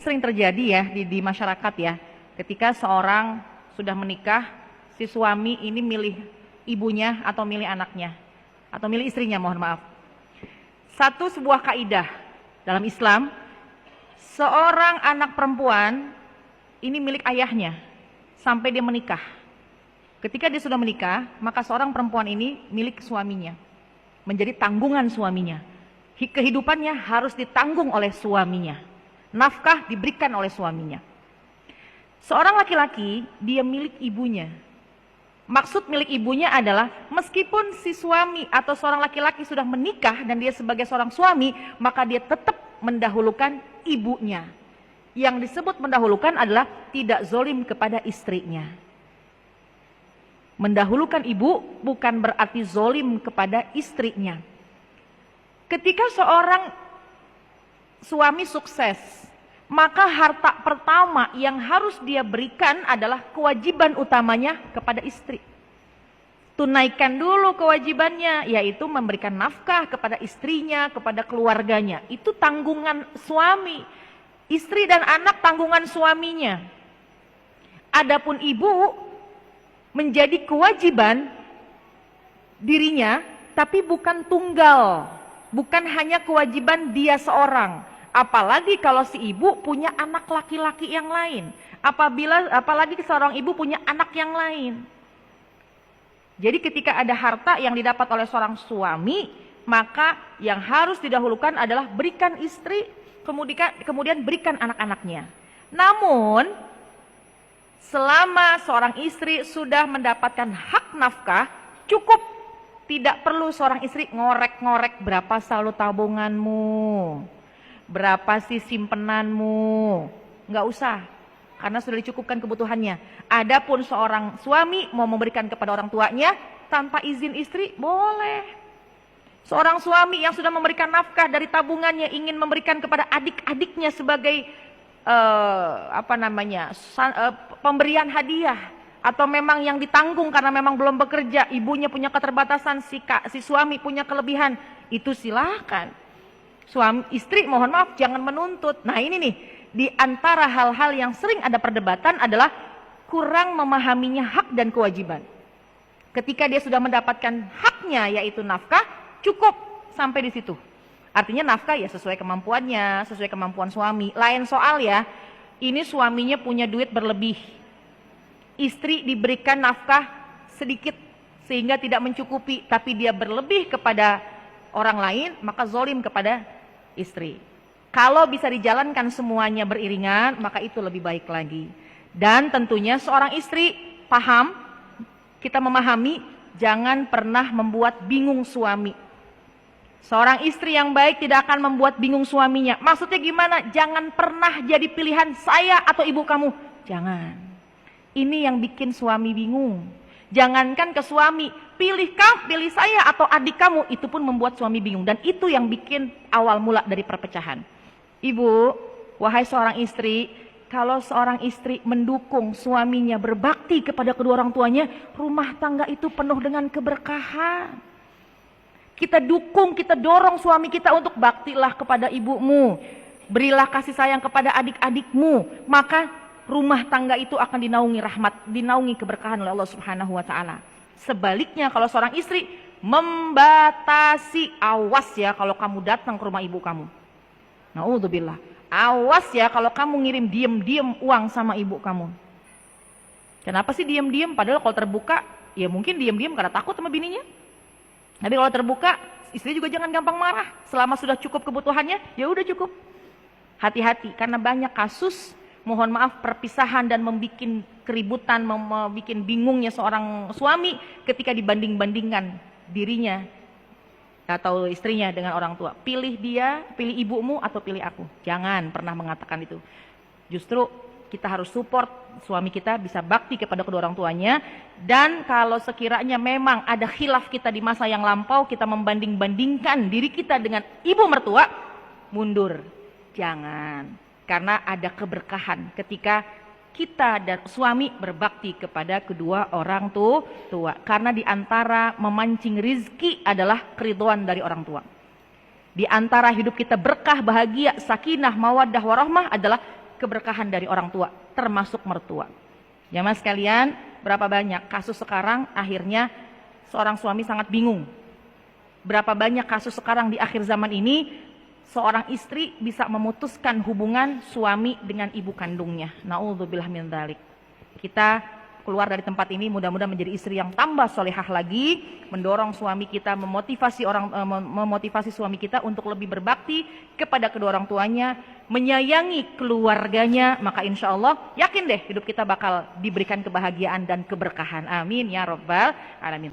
sering terjadi ya di masyarakat ya. Ketika seorang sudah menikah, si suami ini milih ibunya atau milih anaknya atau milih istrinya, mohon maaf. Sebuah kaidah dalam Islam, seorang anak perempuan ini milik ayahnya sampai dia menikah. Ketika dia sudah menikah, maka seorang perempuan ini milik suaminya, menjadi tanggungan suaminya. Kehidupannya harus ditanggung oleh suaminya, nafkah diberikan oleh suaminya. Seorang laki-laki, dia milik ibunya. Maksud milik ibunya adalah meskipun si suami atau seorang laki-laki sudah menikah dan dia sebagai seorang suami, maka dia tetap mendahulukan ibunya. Yang disebut mendahulukan adalah tidak zolim kepada istrinya. Mendahulukan ibu bukan berarti zolim kepada istrinya. Ketika seorang suami sukses, maka harta pertama yang harus dia berikan adalah kewajiban utamanya kepada istri. Tunaikan dulu kewajibannya, yaitu memberikan nafkah kepada istrinya, kepada keluarganya. Itu tanggungan suami. Istri dan anak tanggungan suaminya. Adapun ibu menjadi kewajiban dirinya, tapi bukan tunggal, bukan hanya kewajiban dia seorang. Apalagi kalau si ibu punya anak laki-laki yang lain, apalagi seorang ibu punya anak yang lain. Jadi ketika ada harta yang didapat oleh seorang suami, maka yang harus didahulukan adalah berikan istri, kemudian berikan anak-anaknya. Namun selama seorang istri sudah mendapatkan hak nafkah, cukup. Tidak perlu seorang istri ngorek-ngorek berapa saldo tabunganmu, berapa sih simpenanmu. Nggak usah, karena sudah dicukupkan kebutuhannya. Adapun seorang suami mau memberikan kepada orang tuanya tanpa izin istri, boleh. Seorang suami yang sudah memberikan nafkah dari tabungannya ingin memberikan kepada adik-adiknya sebagai pemberian hadiah, atau memang yang ditanggung karena memang belum bekerja, ibunya punya keterbatasan, si suami punya kelebihan, itu silahkan. Istri mohon maaf jangan menuntut. Nah ini nih, di antara hal-hal yang sering ada perdebatan adalah kurang memahaminya hak dan kewajiban. Ketika dia sudah mendapatkan haknya yaitu nafkah, cukup sampai di situ. Artinya nafkah ya sesuai kemampuannya, sesuai kemampuan suami. Lain soal ya, ini suaminya punya duit berlebih, istri diberikan nafkah sedikit sehingga tidak mencukupi, tapi dia berlebih kepada orang lain, maka zolim kepada istri. Kalau bisa dijalankan semuanya beriringan, maka itu lebih baik lagi. Dan tentunya seorang istri paham, kita memahami, jangan pernah membuat bingung suami. Seorang istri yang baik tidak akan membuat bingung suaminya. Maksudnya gimana? Jangan pernah jadi pilihan saya atau ibu kamu. Jangan. Ini yang bikin suami bingung. Jangankan ke suami, pilih saya atau adik kamu, itu pun membuat suami bingung. Dan itu yang bikin awal mula dari perpecahan. Ibu, wahai seorang istri, kalau seorang istri mendukung suaminya berbakti kepada kedua orang tuanya, rumah tangga itu penuh dengan keberkahan. Kita dukung, kita dorong suami kita untuk baktilah kepada ibumu, berilah kasih sayang kepada adik-adikmu, maka rumah tangga itu akan dinaungi rahmat, dinaungi keberkahan oleh Allah Subhanahu wa taala. Sebaliknya kalau seorang istri membatasi, awas ya kalau kamu datang ke rumah ibu kamu. Naudzubillah. Awas ya kalau kamu ngirim diem-diem uang sama ibu kamu. Kenapa sih diem-diem? Padahal kalau terbuka, ya mungkin diem-diem karena takut sama bininya. Tapi kalau terbuka, istri juga jangan gampang marah. Selama sudah cukup kebutuhannya, ya udah cukup. Hati-hati, karena banyak kasus, mohon maaf, perpisahan dan membuat keributan, membuat bingungnya seorang suami ketika dibanding-bandingkan dirinya atau istrinya dengan orang tua. Pilih dia, pilih ibumu atau pilih aku. Jangan pernah mengatakan itu. Justru kita harus support suami kita bisa bakti kepada kedua orang tuanya. Dan kalau sekiranya memang ada khilaf kita di masa yang lampau, kita membanding-bandingkan diri kita dengan ibu mertua, mundur. Jangan. Karena ada keberkahan ketika kita dan suami berbakti kepada kedua orang tua. Karena di antara memancing rizki adalah keridhaan dari orang tua. Di antara hidup kita berkah, bahagia, sakinah, mawaddah, warahmah adalah keberkahan dari orang tua, termasuk mertua. Jamaah sekalian, berapa banyak kasus sekarang akhirnya seorang suami sangat bingung. Berapa banyak kasus sekarang di akhir zaman ini, seorang istri bisa memutuskan hubungan suami dengan ibu kandungnya. Na'udzubillah min dzalik. Kita keluar dari tempat ini mudah-mudahan menjadi istri yang tambah solehah lagi, mendorong suami kita, memotivasi suami kita untuk lebih berbakti kepada kedua orang tuanya, menyayangi keluarganya, maka insya Allah yakin deh hidup kita bakal diberikan kebahagiaan dan keberkahan. Amin ya rabbal alamin.